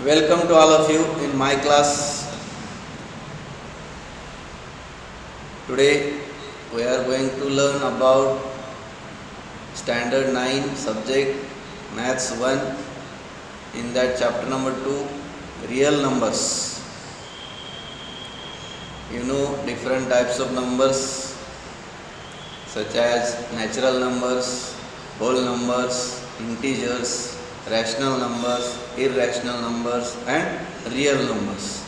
Welcome to all of you in my class. Today we are going to learn about Standard 9 subject Maths 1, in that chapter number 2, real numbers. You know different types of numbers such as natural numbers, whole numbers, integers, rational numbers, irrational numbers and real numbers.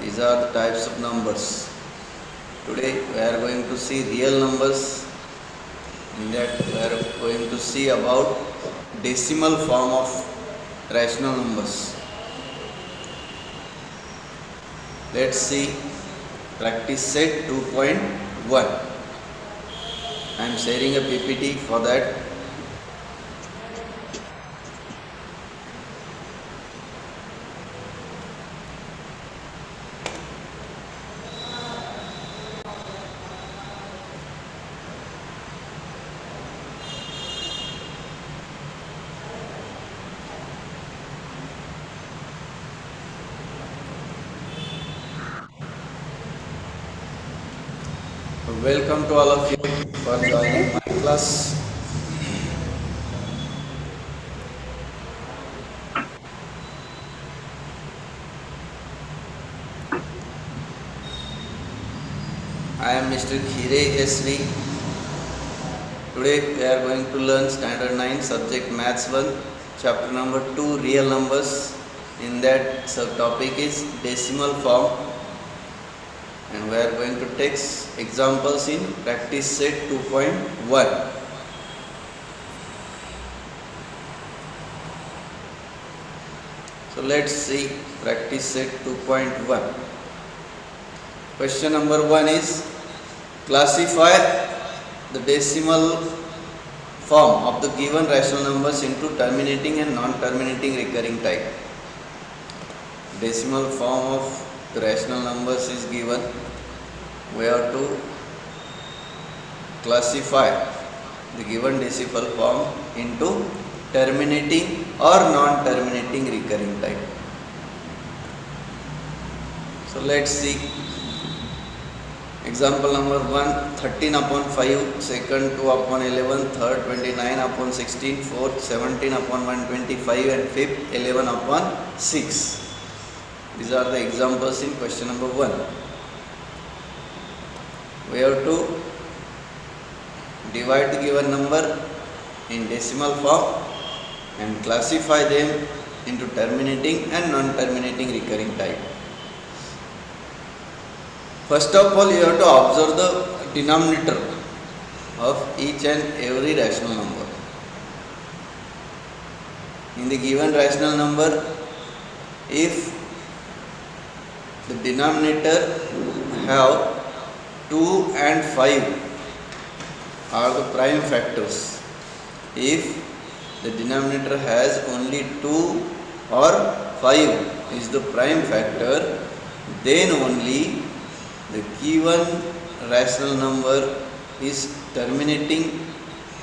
These are the types of numbers. Today we are going to see real numbers. In that we are going to see about decimal form of rational numbers. Let's see practice set 2.1. I am sharing a PPT for that. Welcome to all of you for joining my class. I am Mr. Khire SV. Today we are going to learn Standard 9 subject Maths 1, chapter number 2, real numbers. In that subtopic is decimal form, and we are going to take examples in practice set 2.1. So let's see practice set 2.1. Question number 1 is classify the decimal form of the given rational numbers into terminating and non-terminating recurring type. Decimal form of the rational numbers is given. We have to classify the given decimal form into terminating or non-terminating recurring type. So let's see. Example number 1, 13 upon 5, second 2 upon 11, third 29 upon 16, fourth 17 upon 125 and fifth 11 upon 6. These are the examples in question number 1. We have to divide the given number in decimal form and classify them into terminating and non-terminating recurring type. First of all, you have to observe the denominator of each and every rational number. In the given rational number, if the denominator have 2 and 5 are the prime factors. If the denominator has only 2 or 5 is the prime factor, then only the given rational number is terminating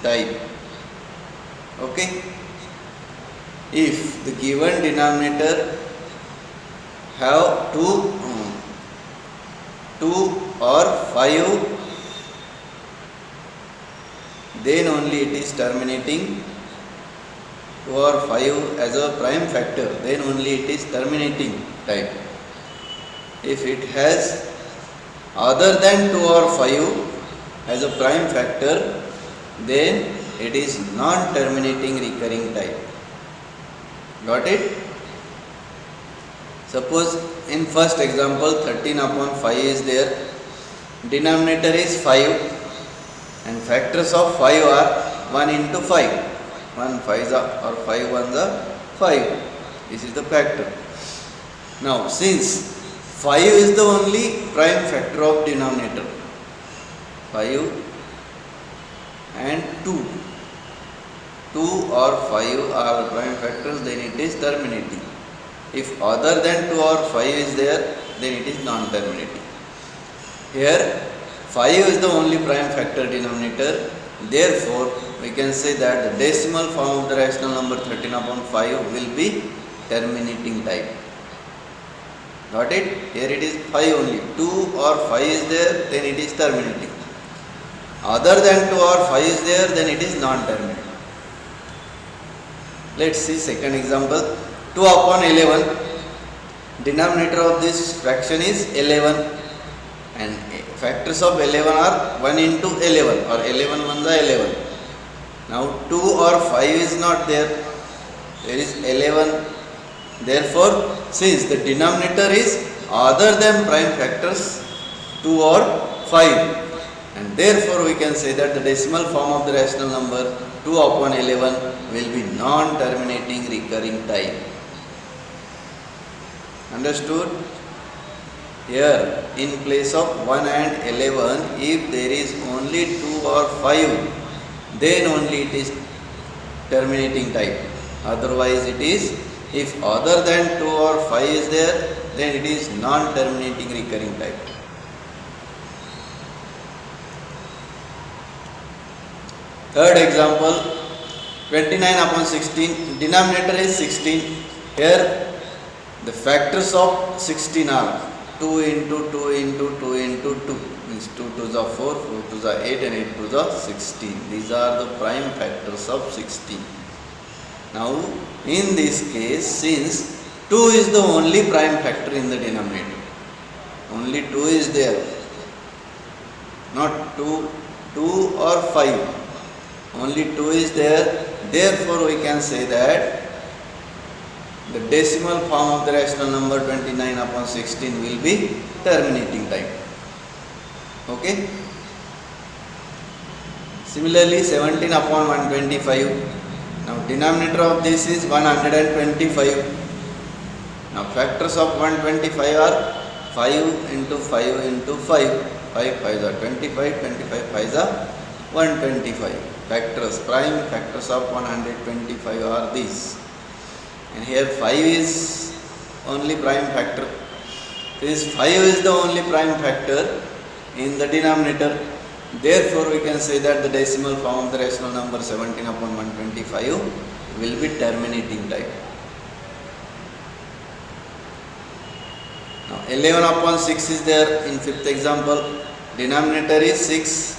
type. Okay? If the given denominator have 2 or 5, then only it is terminating. 2 or 5 as a prime factor, then only it is terminating type. If it has other than 2 or 5 as a prime factor, then it is non-terminating recurring type. Got it? Suppose in first example 13 upon 5 is there, denominator is 5 and factors of 5 are 1 into 5. 1 5s or 5 1s are 5. This is the factor. Now since 5 is the only prime factor of denominator, 5 and 2 or 5 are prime factors, then it is terminating. If other than 2 or 5 is there, then it is non-terminating. Here 5 is the only prime factor denominator. Therefore, we can say that the decimal form of the rational number 13 upon 5 will be terminating type. Got it? Here it is 5 only. 2 or 5 is there, then it is terminating. Other than 2 or 5 is there, then it is non-terminating. Let's see second example. 2 upon 11. Denominator of this fraction is 11 and factors of 11 are 1 into 11 or 11 1 the 11. Now 2 or 5 is not there. There is 11. Therefore, since the denominator is other than prime factors 2 or 5, and therefore we can say that the decimal form of the rational number 2 upon 11 will be non-terminating recurring type. Understood? Here in place of 1 and 11, if there is only 2 or 5, then only it is terminating type. Otherwise it is, if other than 2 or 5 is there, then it is non-terminating recurring type. Third example, 29 upon 16, denominator is 16. Here the factors of 16 are 2 into 2 into 2 into 2, means 2 to the 4, 4 to the 8 and 8 to the 16. These are the prime factors of 16. Now in this case, since 2 is the only prime factor in the denominator, only 2 is there, not 2 or 5, only 2 is there. Therefore we can say that the decimal form of the rational number 29 upon 16 will be terminating type. Okay. Similarly 17 upon 125. Now denominator of this is 125. Now factors of 125 are 5 into 5 into 5. 5 5s are 25, 25 5s are 125. Factors, prime factors of 125 are these. And here 5 is only prime factor. Since 5 is the only prime factor in the denominator, therefore we can say that the decimal form of the rational number 17 upon 125 will be terminating type. Now 11 upon 6 is there in fifth example. Denominator is 6.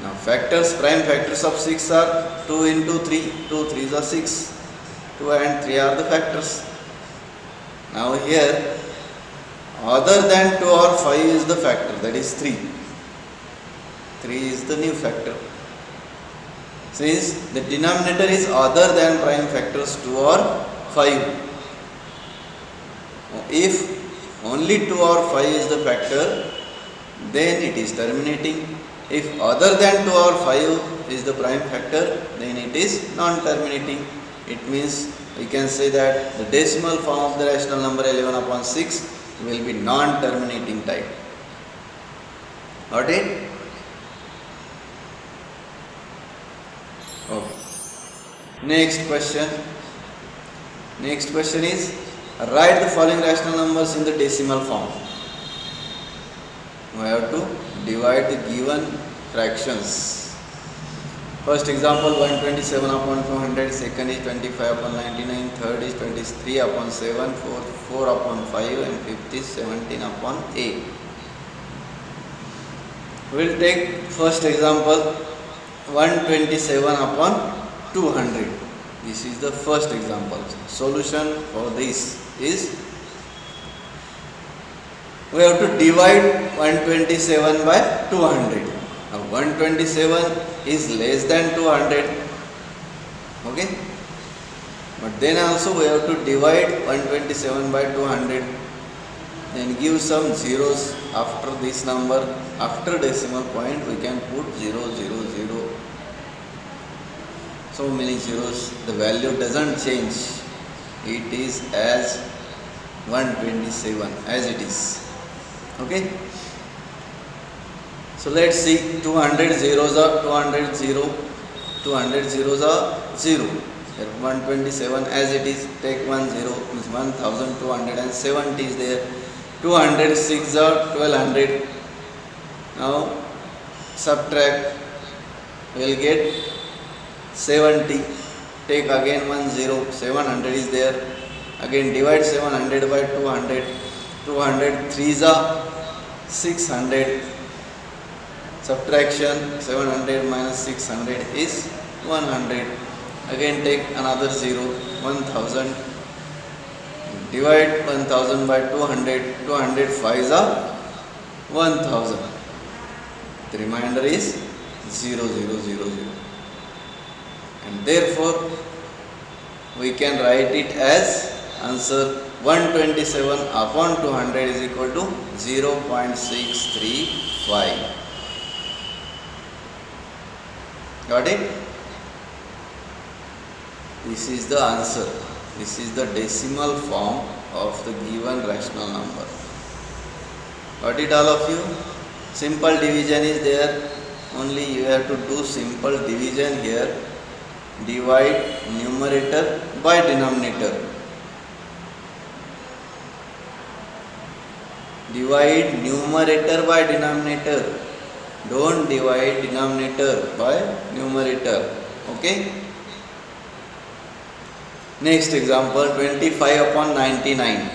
Now factors, prime factors of 6 are 2 into 3. 2 3s are 6. 2 and 3 are the factors. Now here other than 2 or 5 is the factor, that is 3. 3 is the new factor. Since the denominator is other than prime factors 2 or 5, if only 2 or 5 is the factor, then it is terminating. If other than 2 or 5 is the prime factor, then it is non-terminating. It means we can say that the decimal form of the rational number 11 upon 6 will be non-terminating type. Got it? Okay. Next question. Next question is, write the following rational numbers in the decimal form. We have to divide the given fractions. First example, 127 upon 200, second is 25 upon 99, third is 23 upon 7, fourth 4 upon 5 and fifth is 17 upon 8. We will take first example, 127 upon 200. This is the first example. Solution for this is, we have to divide 127 by 200. Now 127 is less than 200. Okay. But then also we have to divide 127 by 200. Then give some zeros after this number. After decimal point we can put 0, 0, 0. So many zeros. The value doesn't change. It is as 127 as it is. Okay. So let's see, 200 zeros are 200 0, 200 zeros are 0. 127 as it is, take 1 0, means 1270 is there. 206 are 1200. Now subtract, we will get 70. Take again 1 0, 700 is there. Again divide 700 by 200. 200 3s are 600. Subtraction, 700 minus 600 is 100. Again take another 0, 1000. Divide 1000 by 200. 200 5s are 1000. The remainder is 0 0 0 0. And therefore we can write it as answer 127 upon 200 is equal to 0.635. Got it? This is the answer. This is the decimal form of the given rational number. Got it, all of you? Simple division is there. Only you have to do simple division here. Divide numerator by denominator. Divide numerator by denominator. Don't divide denominator by numerator. Okay? Next example, 25 upon 99.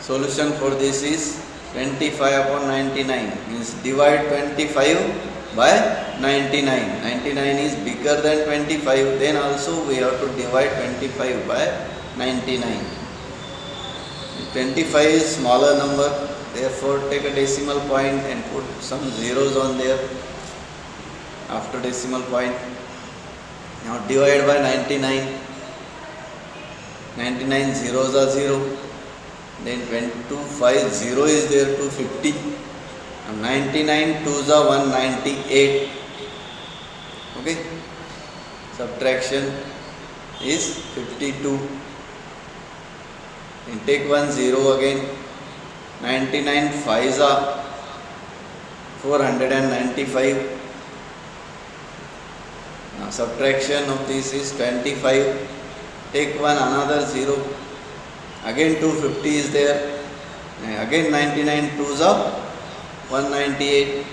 Solution for this is 25 upon 99 means divide 25 by 99. 99 is bigger than 25, then also we have to divide 25 by 99. 25 is smaller number, therefore take a decimal point and put some zeros on there after decimal point. Now divide by 99. 99 zeros are 0. Then 250 is there, 250. 99 2s are 198. Okay. Subtraction is 52. Then take 1 0 again. 99 5s are 495. Now subtraction of this is 25. Take one another 0. Again 250 is there. Again 99 2s are 198.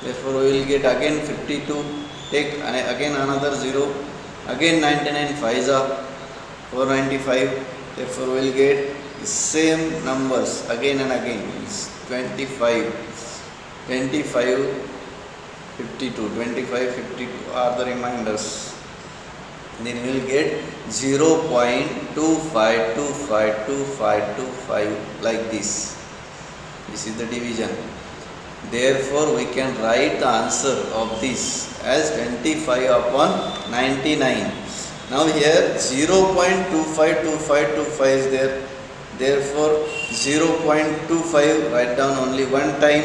Therefore we will get again 52. Take again another 0. Again 99 5s are 495. Therefore we will get the same numbers again and again. It's 25, 25, 52, 25, 52 are the reminders. Then we will get 0.25252525 like this. This is the division. Therefore we can write the answer of this as 25 upon 99. Now here 0.252525 is there. Therefore 0.25 write down only one time,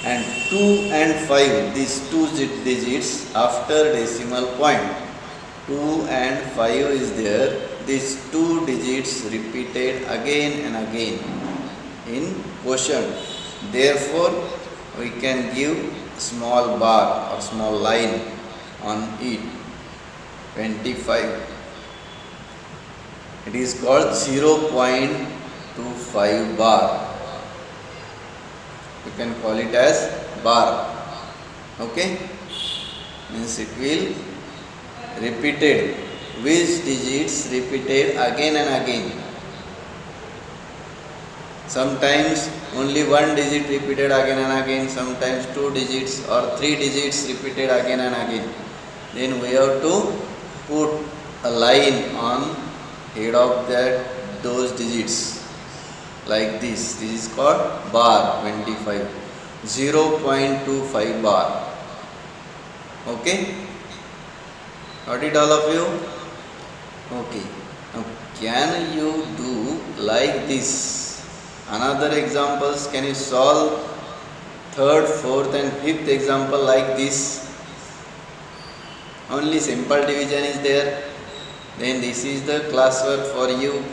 and 2 and 5, these two digits after decimal point. 2 and 5 is there. These two digits repeated again and again in quotient. Therefore we can give small bar or small line on it. 25. It is called 0.25 bar. You can call it as bar. Okay? Means it will repeated. Which digits repeated again and again. Sometimes only one digit repeated again and again. Sometimes 2 digits or 3 digits repeated again and again. Then we have to put a line on head of those digits like this. This is called bar 25. 0.25 bar. Okay? Got it, all of you? Okay. Now can you do like this? Another examples, can you solve third, fourth and fifth example like this? Only simple division is there. Then this is the classwork for you.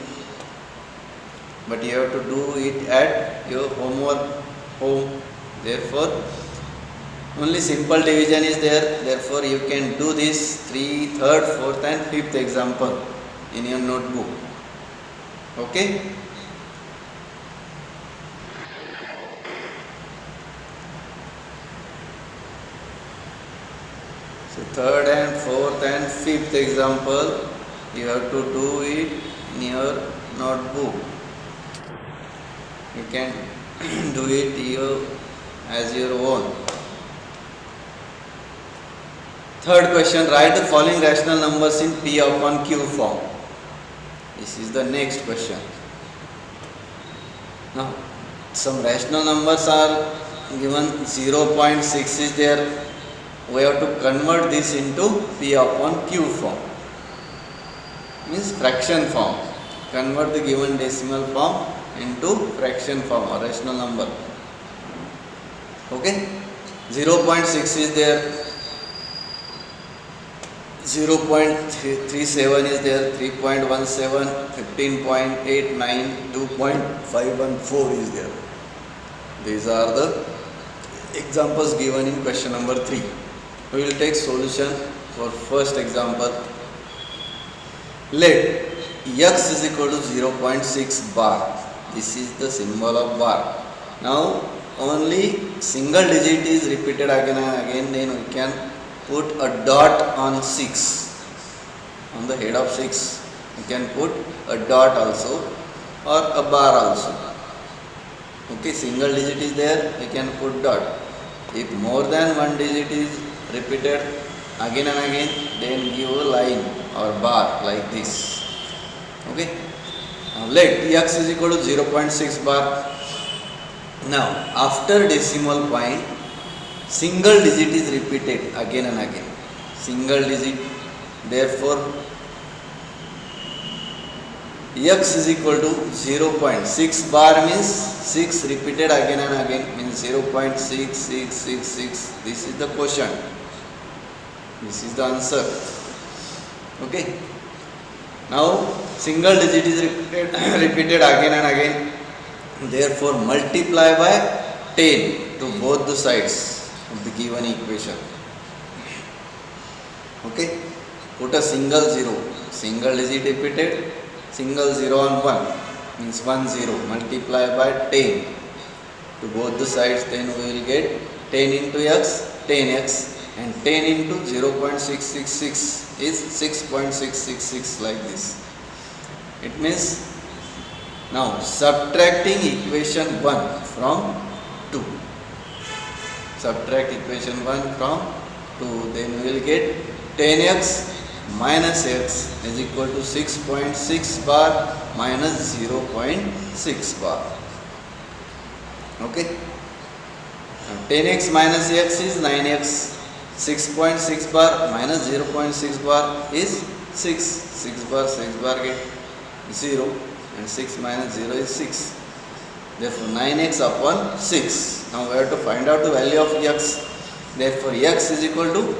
But you have to do it at your homework home. Therefore only simple division is there. Therefore you can do this third, fourth and fifth example in your notebook. Okay? So third and fourth and fifth example, you have to do it in your notebook. You can do it as your own. Third question, write the following rational numbers in P upon Q form. This is the next question. Now, some rational numbers are given, 0.6 is there. We have to convert this into P upon Q form. Means fraction form. Convert the given decimal form into fraction form or rational number. Okay? 0.6 is there. 0.37 is there, 3.17, 15.89, 2.514 is there. These are the examples given in question number 3. We will take solution for first example. Let x is equal to 0.6 bar. This is the symbol of bar. Now only single digit is repeated again and again, then we can put a dot on 6, on the head of 6. You can put a dot also or a bar also. Okay, single digit is there, we can put dot. If more than one digit is repeated again and again, then give a line or bar like this. Okay, now let x is equal to 0.6 bar. Now after decimal point, single digit is repeated again and again. Single digit. Therefore, x is equal to 0.6 bar means 6 repeated again and again, means 0.6666. This is the quotient. This is the answer. Okay. Now single digit is repeated again and again. Therefore, multiply by 10 to both the sides of the given equation. Okay, put a single 0, single digit repeated, single 0 on 1 means 1 0, multiply by 10 to both the sides, then we will get 10 into x, 10x, and 10 into 0.666 is 6.666 like this. It means now subtracting equation 1 from 2. Subtract equation 1 from 2, then we will get 10x minus x is equal to 6.6 bar minus 0.6 bar. Okay. Now 10x minus x is 9x. 6.6 bar minus 0.6 bar is 6. 6 bar get 0 and 6 minus 0 is 6. Therefore 9x upon 6. Now we have to find out the value of x. Therefore x is equal to,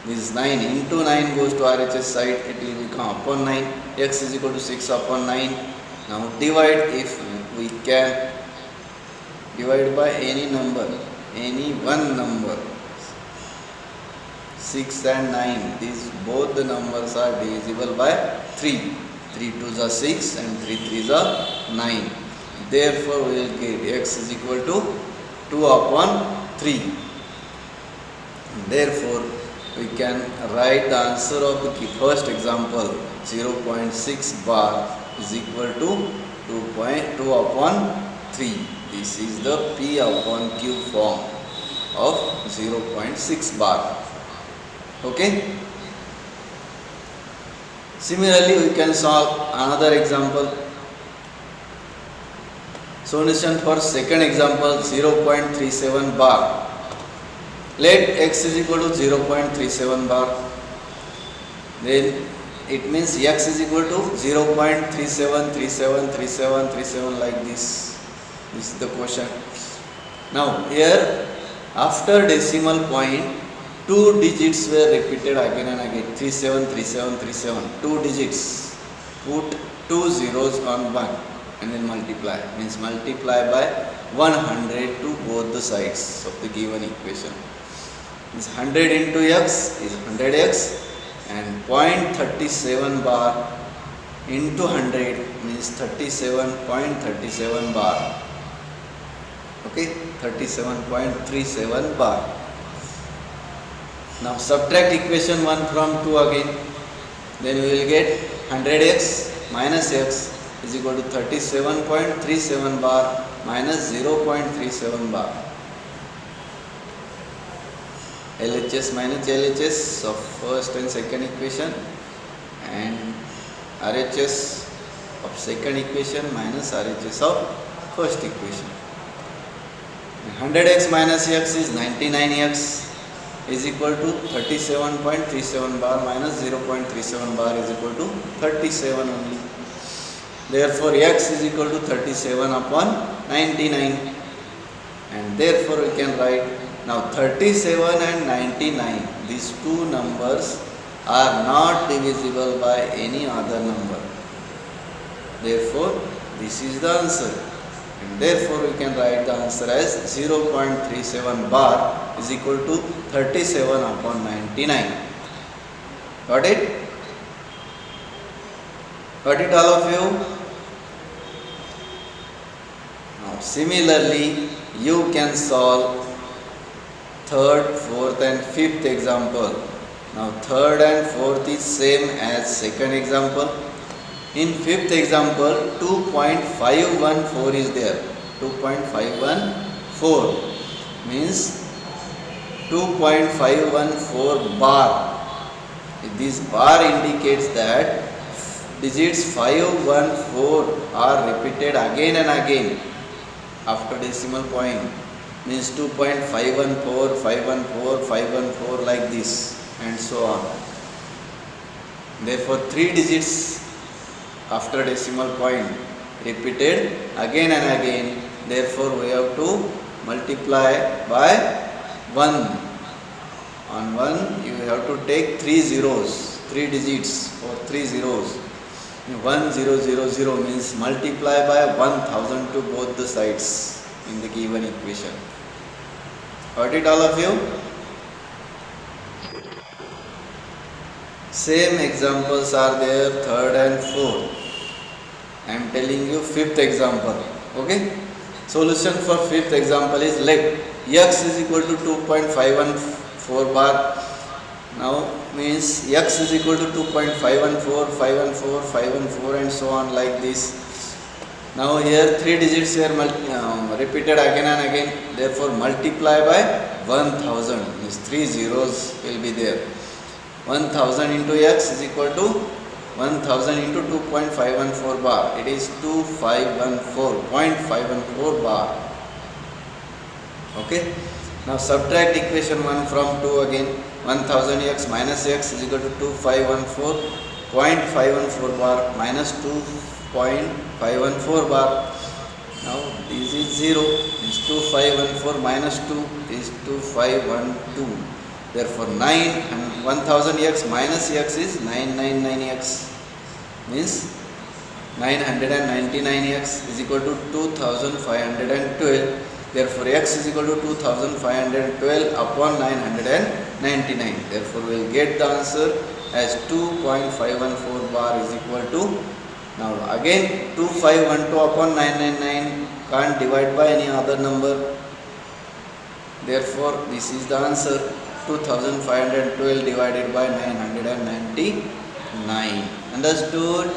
this 9 into 9 goes to RHS side, it will become upon 9. X is equal to 6 upon 9. Now divide, if we can divide by any number, any one number. 6 and 9, these both the numbers are divisible by 3. 3 2s are 6 and 3 3s are 9. Therefore we will get x is equal to 2 upon 3. Therefore we can write the answer of the first example, 0.6 bar is equal to 2 upon 3. This is the P upon Q form of 0.6 bar. Okay. Similarly, we can solve another example. Solution for second example, 0.37 bar. Let x is equal to 0.37 bar. Then it means x is equal to 0.37373737 like this. This is the quotient. Now here, after decimal point, 2 digits were repeated again and again. 373737. 2 digits. Put 2 zeros on 1 and then multiply. Means multiply by 100 to both the sides of the given equation. Means 100 into x is 100x and 0.37 bar into 100 means 37.37 bar. Okay, 37.37 bar. Now subtract equation 1 from 2 again. Then we will get 100x minus x is equal to 37.37 bar minus 0.37 bar. LHS minus LHS of first and second equation, and RHS of second equation minus RHS of first equation. 100x minus x is 99x is equal to 37.37 bar minus 0.37 bar is equal to 37 only. Therefore x is equal to 37 upon 99, and therefore we can write now 37 and 99, these two numbers are not divisible by any other number. Therefore this is the answer, and therefore we can write the answer as 0.37 bar is equal to 37 upon 99. Got it? Got it all of you? Now similarly you can solve third, fourth and fifth example. Now third and fourth is same as second example. In fifth example 2.514 is there. 2.514 means 2.514 bar. This bar indicates that digits 514 are repeated again and again after decimal point. Means 2.514, 514, 514 like this and so on. Therefore 3 digits after decimal point repeated again and again. Therefore we have to multiply by 1. On 1 you have to take 3 zeros, 3 digits or 3 zeros. 1000 means multiply by 1000 to both the sides in the given equation. Got it all of you? Same examples are there, third and fourth. I am telling you fifth example. Okay? Solution for fifth example is let x is equal to 2.514 bar. Now means x is equal to 2.514, 514, 514 and so on like this. Now here 3 digits are repeated again and again. Therefore multiply by 1000. Means 3 zeros will be there. 1000 into x is equal to 1000 into 2.514 bar. It is 2514.514 bar. Okay. Now subtract equation 1 from 2 again. 1000x minus x is equal to 2514.514 bar minus 2.514 bar. Now this is 0. Is 2514 minus 2 is 2512. Therefore 9 and 1000x minus x is 999x. Means 999x is equal to 2512. Therefore x is equal to 2512 upon 999. Therefore we will get the answer as 2.514 bar is equal to, now again 2512 upon 999 can't divide by any other number. Therefore this is the answer, 2512 divided by 999. Understood?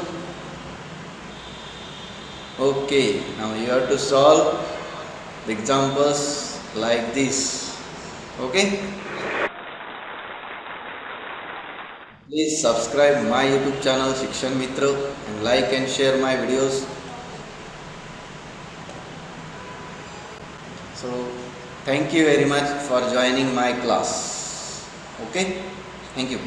Okay, now you have to solve the examples like this. Okay? Please subscribe my YouTube channel Shikshan Mitra and like and share my videos. So thank you very much for joining my class. Okay? Thank you.